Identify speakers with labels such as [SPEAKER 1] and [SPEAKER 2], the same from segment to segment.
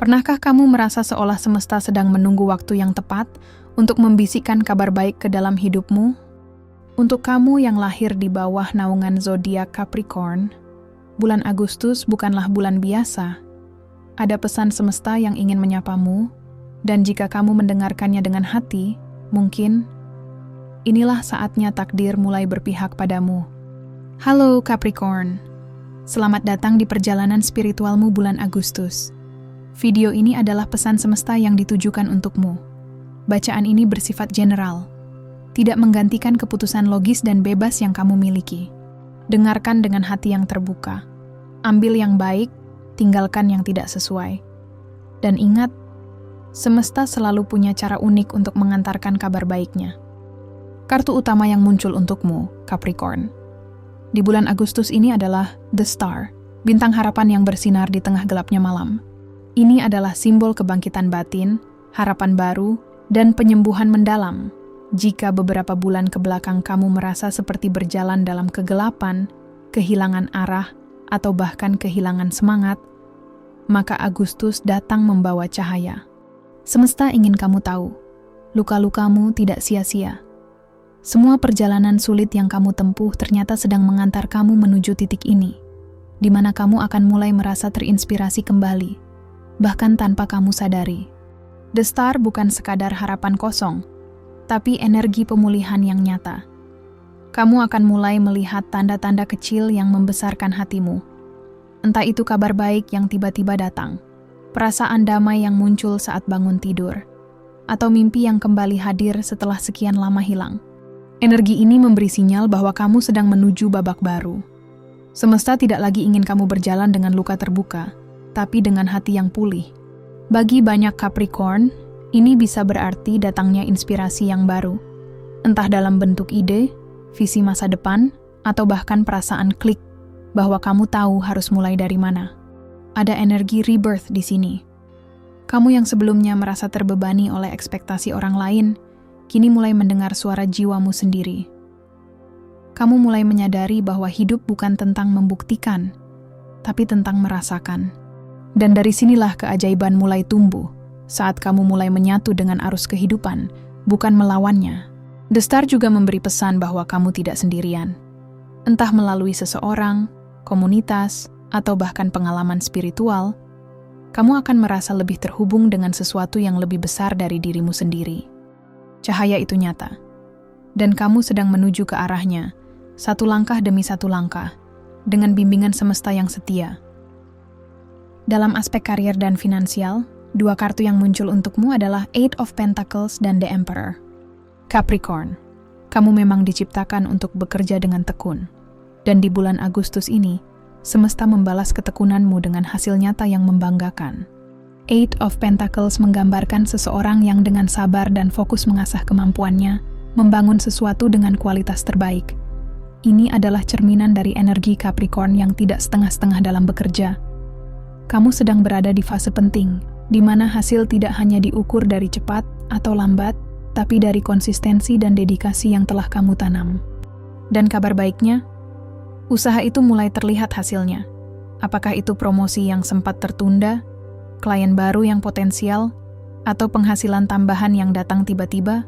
[SPEAKER 1] Pernahkah kamu merasa seolah semesta sedang menunggu waktu yang tepat untuk membisikkan kabar baik ke dalam hidupmu? Untuk kamu yang lahir di bawah naungan zodiak Capricorn, bulan Agustus bukanlah bulan biasa. Ada pesan semesta yang ingin menyapamu, dan jika kamu mendengarkannya dengan hati, mungkin inilah saatnya takdir mulai berpihak padamu. Halo Capricorn, selamat datang di perjalanan spiritualmu bulan Agustus. Video ini adalah pesan semesta yang ditujukan untukmu. Bacaan ini bersifat general, tidak menggantikan keputusan logis dan bebas yang kamu miliki. Dengarkan dengan hati yang terbuka. Ambil yang baik, tinggalkan yang tidak sesuai. Dan ingat, semesta selalu punya cara unik untuk mengantarkan kabar baiknya. Kartu utama yang muncul untukmu, Capricorn, di bulan Agustus ini adalah The Star, bintang harapan yang bersinar di tengah gelapnya malam. Ini adalah simbol kebangkitan batin, harapan baru, dan penyembuhan mendalam. Jika beberapa bulan ke belakang kamu merasa seperti berjalan dalam kegelapan, kehilangan arah, atau bahkan kehilangan semangat, maka Agustus datang membawa cahaya. Semesta ingin kamu tahu, luka-lukamu tidak sia-sia. Semua perjalanan sulit yang kamu tempuh ternyata sedang mengantar kamu menuju titik ini, di mana kamu akan mulai merasa terinspirasi kembali, bahkan tanpa kamu sadari. The Star bukan sekadar harapan kosong, tapi energi pemulihan yang nyata. Kamu akan mulai melihat tanda-tanda kecil yang membesarkan hatimu. Entah itu kabar baik yang tiba-tiba datang, perasaan damai yang muncul saat bangun tidur, atau mimpi yang kembali hadir setelah sekian lama hilang. Energi ini memberi sinyal bahwa kamu sedang menuju babak baru. Semesta tidak lagi ingin kamu berjalan dengan luka terbuka, tapi dengan hati yang pulih. Bagi banyak Capricorn, ini bisa berarti datangnya inspirasi yang baru. Entah dalam bentuk ide, visi masa depan, atau bahkan perasaan klik bahwa kamu tahu harus mulai dari mana. Ada energi rebirth di sini. Kamu yang sebelumnya merasa terbebani oleh ekspektasi orang lain, kini mulai mendengar suara jiwamu sendiri. Kamu mulai menyadari bahwa hidup bukan tentang membuktikan, tapi tentang merasakan. Dan dari sinilah keajaiban mulai tumbuh, saat kamu mulai menyatu dengan arus kehidupan, bukan melawannya. The Star juga memberi pesan bahwa kamu tidak sendirian. Entah melalui seseorang, komunitas, atau bahkan pengalaman spiritual, kamu akan merasa lebih terhubung dengan sesuatu yang lebih besar dari dirimu sendiri. Cahaya itu nyata, dan kamu sedang menuju ke arahnya, satu langkah demi satu langkah, dengan bimbingan semesta yang setia. Dalam aspek karier dan finansial, dua kartu yang muncul untukmu adalah Eight of Pentacles dan The Emperor. Capricorn, kamu memang diciptakan untuk bekerja dengan tekun. Dan di bulan Agustus ini, semesta membalas ketekunanmu dengan hasil nyata yang membanggakan. Eight of Pentacles menggambarkan seseorang yang dengan sabar dan fokus mengasah kemampuannya, membangun sesuatu dengan kualitas terbaik. Ini adalah cerminan dari energi Capricorn yang tidak setengah-setengah dalam bekerja. Kamu sedang berada di fase penting, di mana hasil tidak hanya diukur dari cepat atau lambat, tapi dari konsistensi dan dedikasi yang telah kamu tanam. Dan kabar baiknya, usaha itu mulai terlihat hasilnya. Apakah itu promosi yang sempat tertunda, klien baru yang potensial, atau penghasilan tambahan yang datang tiba-tiba,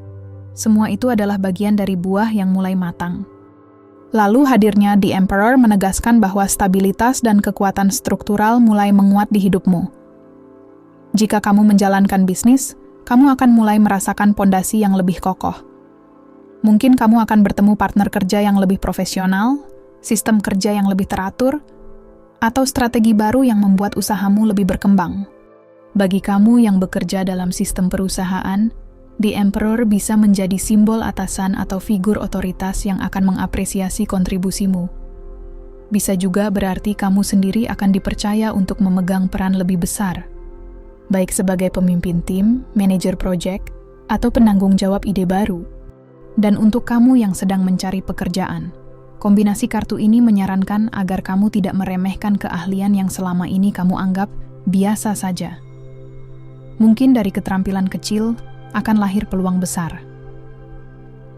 [SPEAKER 1] semua itu adalah bagian dari buah yang mulai matang. Lalu hadirnya The Emperor menegaskan bahwa stabilitas dan kekuatan struktural mulai menguat di hidupmu. Jika kamu menjalankan bisnis, kamu akan mulai merasakan pondasi yang lebih kokoh. Mungkin kamu akan bertemu partner kerja yang lebih profesional, sistem kerja yang lebih teratur, atau strategi baru yang membuat usahamu lebih berkembang. Bagi kamu yang bekerja dalam sistem perusahaan, The Emperor bisa menjadi simbol atasan atau figur otoritas yang akan mengapresiasi kontribusimu. Bisa juga berarti kamu sendiri akan dipercaya untuk memegang peran lebih besar, baik sebagai pemimpin tim, manajer proyek, atau penanggung jawab ide baru. Dan untuk kamu yang sedang mencari pekerjaan, kombinasi kartu ini menyarankan agar kamu tidak meremehkan keahlian yang selama ini kamu anggap biasa saja. Mungkin dari keterampilan kecil akan lahir peluang besar.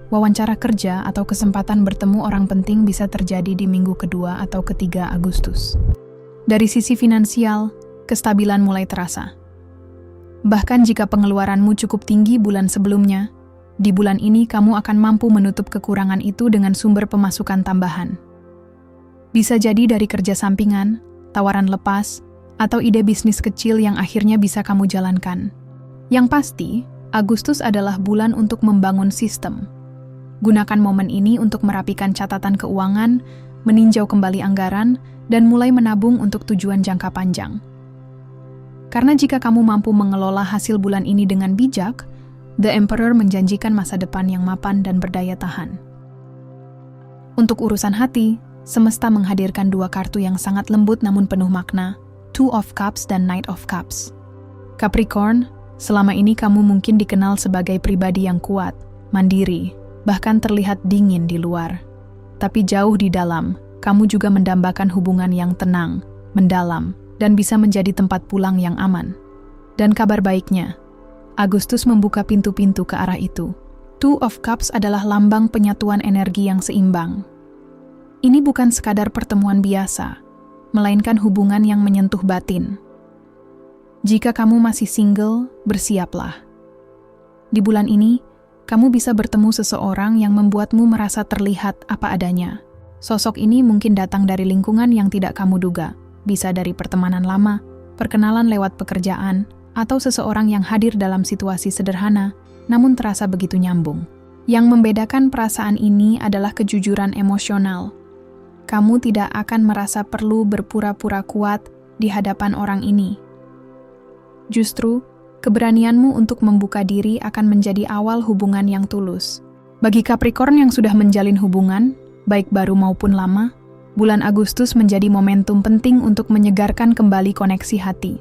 [SPEAKER 1] Wawancara kerja atau kesempatan bertemu orang penting bisa terjadi di minggu kedua atau ketiga Agustus. Dari sisi finansial, kestabilan mulai terasa. Bahkan jika pengeluaranmu cukup tinggi bulan sebelumnya, di bulan ini kamu akan mampu menutup kekurangan itu dengan sumber pemasukan tambahan. Bisa jadi dari kerja sampingan, tawaran lepas, atau ide bisnis kecil yang akhirnya bisa kamu jalankan. Yang pasti, Agustus adalah bulan untuk membangun sistem. Gunakan momen ini untuk merapikan catatan keuangan, meninjau kembali anggaran, dan mulai menabung untuk tujuan jangka panjang. Karena jika kamu mampu mengelola hasil bulan ini dengan bijak, The Emperor menjanjikan masa depan yang mapan dan berdaya tahan. Untuk urusan hati, semesta menghadirkan dua kartu yang sangat lembut namun penuh makna, Two of Cups dan Knight of Cups. Capricorn, selama ini kamu mungkin dikenal sebagai pribadi yang kuat, mandiri, bahkan terlihat dingin di luar. Tapi jauh di dalam, kamu juga mendambakan hubungan yang tenang, mendalam, dan bisa menjadi tempat pulang yang aman. Dan kabar baiknya, Agustus membuka pintu-pintu ke arah itu. Two of Cups adalah lambang penyatuan energi yang seimbang. Ini bukan sekadar pertemuan biasa, melainkan hubungan yang menyentuh batin. Jika kamu masih single, bersiaplah. Di bulan ini, kamu bisa bertemu seseorang yang membuatmu merasa terlihat apa adanya. Sosok ini mungkin datang dari lingkungan yang tidak kamu duga. Bisa dari pertemanan lama, perkenalan lewat pekerjaan, atau seseorang yang hadir dalam situasi sederhana, namun terasa begitu nyambung. Yang membedakan perasaan ini adalah kejujuran emosional. Kamu tidak akan merasa perlu berpura-pura kuat di hadapan orang ini. Justru, keberanianmu untuk membuka diri akan menjadi awal hubungan yang tulus. Bagi Capricorn yang sudah menjalin hubungan, baik baru maupun lama, bulan Agustus menjadi momentum penting untuk menyegarkan kembali koneksi hati.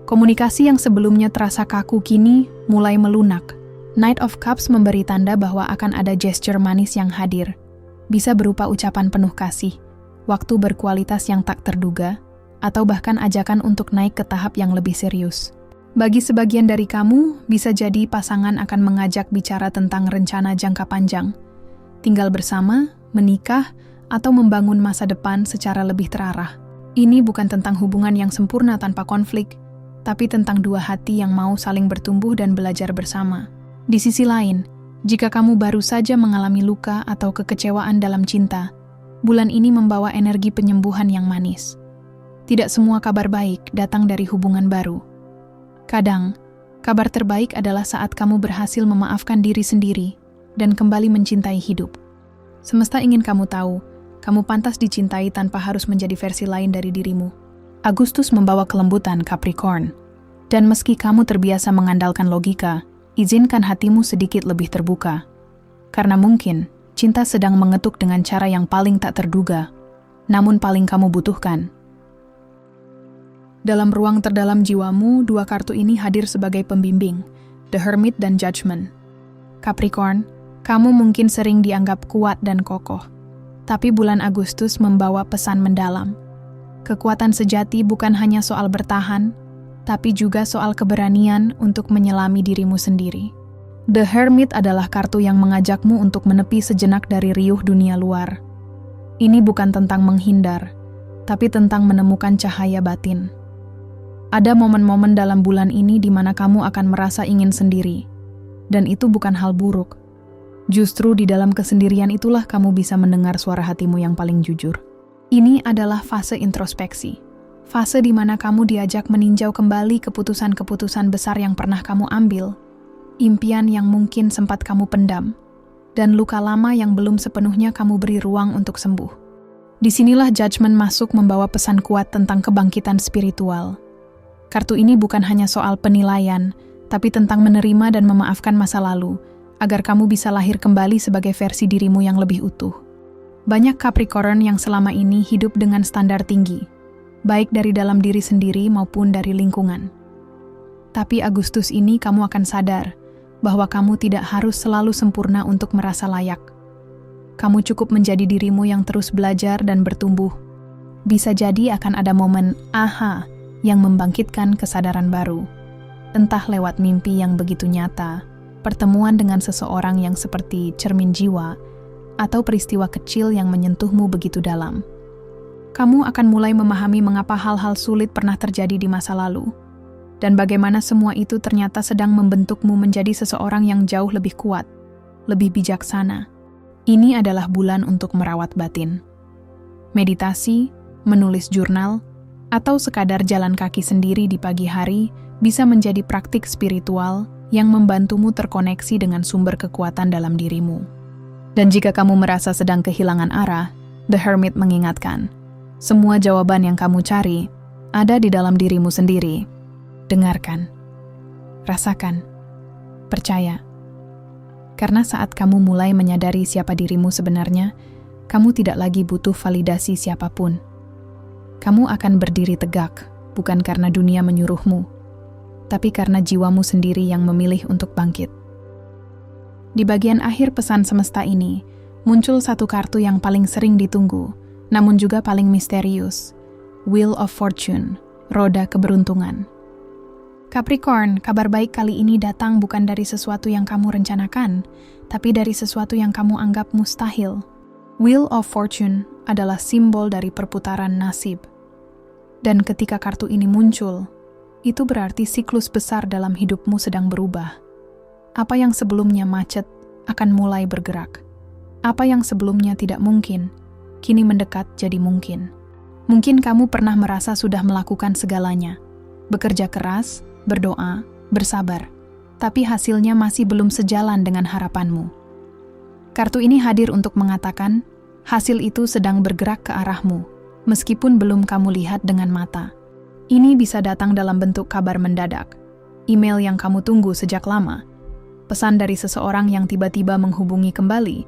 [SPEAKER 1] Komunikasi yang sebelumnya terasa kaku kini mulai melunak. Knight of Cups memberi tanda bahwa akan ada gesture manis yang hadir. Bisa berupa ucapan penuh kasih, waktu berkualitas yang tak terduga, atau bahkan ajakan untuk naik ke tahap yang lebih serius. Bagi sebagian dari kamu, bisa jadi pasangan akan mengajak bicara tentang rencana jangka panjang. Tinggal bersama, menikah, atau membangun masa depan secara lebih terarah. Ini bukan tentang hubungan yang sempurna tanpa konflik, tapi tentang dua hati yang mau saling bertumbuh dan belajar bersama. Di sisi lain, jika kamu baru saja mengalami luka atau kekecewaan dalam cinta, bulan ini membawa energi penyembuhan yang manis. Tidak semua kabar baik datang dari hubungan baru. Kadang, kabar terbaik adalah saat kamu berhasil memaafkan diri sendiri dan kembali mencintai hidup. Semesta ingin kamu tahu, kamu pantas dicintai tanpa harus menjadi versi lain dari dirimu. Agustus membawa kelembutan Capricorn. Dan meski kamu terbiasa mengandalkan logika, izinkan hatimu sedikit lebih terbuka. Karena mungkin, cinta sedang mengetuk dengan cara yang paling tak terduga, namun paling kamu butuhkan. Dalam ruang terdalam jiwamu, dua kartu ini hadir sebagai pembimbing, The Hermit dan Judgment. Capricorn, kamu mungkin sering dianggap kuat dan kokoh. Tapi bulan Agustus membawa pesan mendalam. Kekuatan sejati bukan hanya soal bertahan, tapi juga soal keberanian untuk menyelami dirimu sendiri. The Hermit adalah kartu yang mengajakmu untuk menepi sejenak dari riuh dunia luar. Ini bukan tentang menghindar, tapi tentang menemukan cahaya batin. Ada momen-momen dalam bulan ini di mana kamu akan merasa ingin sendiri, dan itu bukan hal buruk. Justru di dalam kesendirian itulah kamu bisa mendengar suara hatimu yang paling jujur. Ini adalah fase introspeksi. Fase di mana kamu diajak meninjau kembali keputusan-keputusan besar yang pernah kamu ambil, impian yang mungkin sempat kamu pendam, dan luka lama yang belum sepenuhnya kamu beri ruang untuk sembuh. Disinilah Judgment masuk membawa pesan kuat tentang kebangkitan spiritual. Kartu ini bukan hanya soal penilaian, tapi tentang menerima dan memaafkan masa lalu, agar kamu bisa lahir kembali sebagai versi dirimu yang lebih utuh. Banyak Capricorn yang selama ini hidup dengan standar tinggi, baik dari dalam diri sendiri maupun dari lingkungan. Tapi Agustus ini kamu akan sadar bahwa kamu tidak harus selalu sempurna untuk merasa layak. Kamu cukup menjadi dirimu yang terus belajar dan bertumbuh. Bisa jadi akan ada momen aha yang membangkitkan kesadaran baru. Entah lewat mimpi yang begitu nyata, pertemuan dengan seseorang yang seperti cermin jiwa, atau peristiwa kecil yang menyentuhmu begitu dalam. Kamu akan mulai memahami mengapa hal-hal sulit pernah terjadi di masa lalu. dan bagaimana semua itu ternyata sedang membentukmu menjadi seseorang yang jauh lebih kuat, lebih bijaksana. Ini adalah bulan untuk merawat batin. Meditasi, menulis jurnal, atau sekadar jalan kaki sendiri di pagi hari bisa menjadi praktik spiritual yang membantumu terkoneksi dengan sumber kekuatan dalam dirimu. Dan jika kamu merasa sedang kehilangan arah, The Hermit mengingatkan, semua jawaban yang kamu cari ada di dalam dirimu sendiri. Dengarkan, rasakan, percaya. Karena saat kamu mulai menyadari siapa dirimu sebenarnya, kamu tidak lagi butuh validasi siapapun. Kamu akan berdiri tegak, bukan karena dunia menyuruhmu, tapi karena jiwamu sendiri yang memilih untuk bangkit. Di bagian akhir pesan semesta ini, muncul satu kartu yang paling sering ditunggu, namun juga paling misterius. Wheel of Fortune, roda keberuntungan. Capricorn, kabar baik kali ini datang bukan dari sesuatu yang kamu rencanakan, tapi dari sesuatu yang kamu anggap mustahil. Wheel of Fortune adalah simbol dari perputaran nasib. Dan ketika kartu ini muncul, itu berarti siklus besar dalam hidupmu sedang berubah. Apa yang sebelumnya macet akan mulai bergerak. Apa yang sebelumnya tidak mungkin, kini mendekat jadi mungkin. Mungkin kamu pernah merasa sudah melakukan segalanya. Bekerja keras, berdoa, bersabar. Tapi hasilnya masih belum sejalan dengan harapanmu. Kartu ini hadir untuk mengatakan, hasil itu sedang bergerak ke arahmu, meskipun belum kamu lihat dengan mata. Ini bisa datang dalam bentuk kabar mendadak, email yang kamu tunggu sejak lama, pesan dari seseorang yang tiba-tiba menghubungi kembali,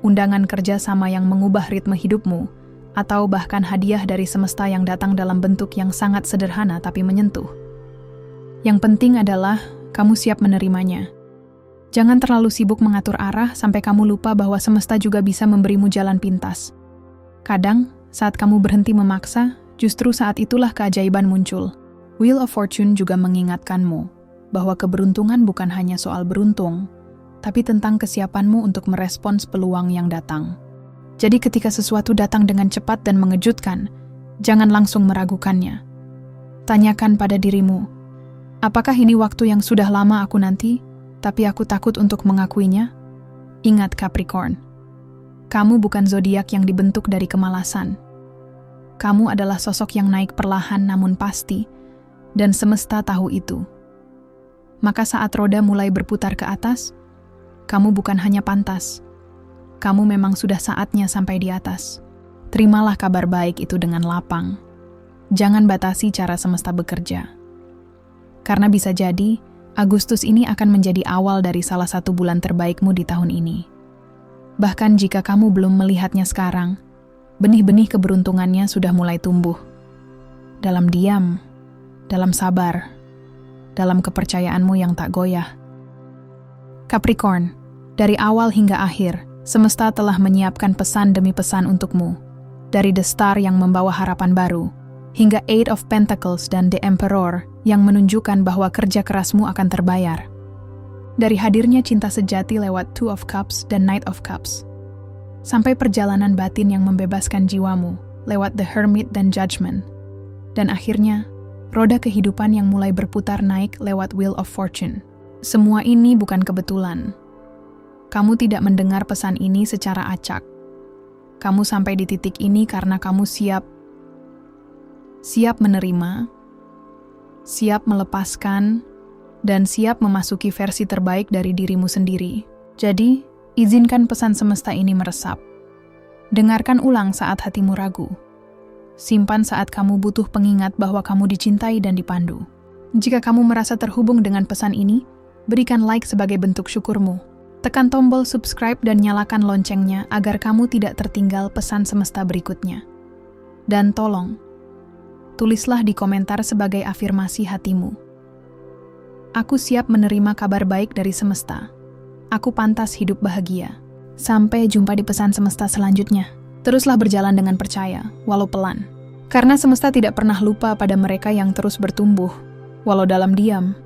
[SPEAKER 1] undangan kerja sama yang mengubah ritme hidupmu, atau bahkan hadiah dari semesta yang datang dalam bentuk yang sangat sederhana tapi menyentuh. Yang penting adalah kamu siap menerimanya. Jangan terlalu sibuk mengatur arah sampai kamu lupa bahwa semesta juga bisa memberimu jalan pintas. Kadang, saat kamu berhenti memaksa, justru saat itulah keajaiban muncul. Wheel of Fortune juga mengingatkanmu bahwa keberuntungan bukan hanya soal beruntung, tapi tentang kesiapanmu untuk merespons peluang yang datang. Jadi ketika sesuatu datang dengan cepat dan mengejutkan, jangan langsung meragukannya. Tanyakan pada dirimu, apakah ini waktu yang sudah lama aku nanti, tapi aku takut untuk mengakuinya? Ingat Capricorn, kamu bukan zodiak yang dibentuk dari kemalasan. Kamu adalah sosok yang naik perlahan namun pasti, dan semesta tahu itu. Maka saat roda mulai berputar ke atas, kamu bukan hanya pantas, kamu memang sudah saatnya sampai di atas. Terimalah kabar baik itu dengan lapang. Jangan batasi cara semesta bekerja. Karena bisa jadi, Agustus ini akan menjadi awal dari salah satu bulan terbaikmu di tahun ini. Bahkan jika kamu belum melihatnya sekarang, benih-benih keberuntungannya sudah mulai tumbuh. Dalam diam, dalam sabar, dalam kepercayaanmu yang tak goyah. Capricorn, dari awal hingga akhir, semesta telah menyiapkan pesan demi pesan untukmu. Dari The Star yang membawa harapan baru, hingga Eight of Pentacles dan The Emperor yang menunjukkan bahwa kerja kerasmu akan terbayar. Dari hadirnya cinta sejati lewat Two of Cups dan Knight of Cups, sampai perjalanan batin yang membebaskan jiwamu lewat The Hermit dan Judgment, dan akhirnya roda kehidupan yang mulai berputar naik lewat Wheel of Fortune. Semua ini bukan kebetulan. Kamu tidak mendengar pesan ini secara acak. Kamu sampai di titik ini karena kamu siap menerima, siap melepaskan, dan siap memasuki versi terbaik dari dirimu sendiri. Jadi, izinkan pesan semesta ini meresap. Dengarkan ulang saat hatimu ragu. Simpan saat kamu butuh pengingat bahwa kamu dicintai dan dipandu. Jika kamu merasa terhubung dengan pesan ini, berikan like sebagai bentuk syukurmu. Tekan tombol subscribe dan nyalakan loncengnya agar kamu tidak tertinggal pesan semesta berikutnya. Dan tolong, tulislah di komentar sebagai afirmasi hatimu. Aku siap menerima kabar baik dari semesta. Aku pantas hidup bahagia. Sampai jumpa di pesan semesta selanjutnya. Teruslah berjalan dengan percaya, walau pelan. Karena semesta tidak pernah lupa pada mereka yang terus bertumbuh, walau dalam diam.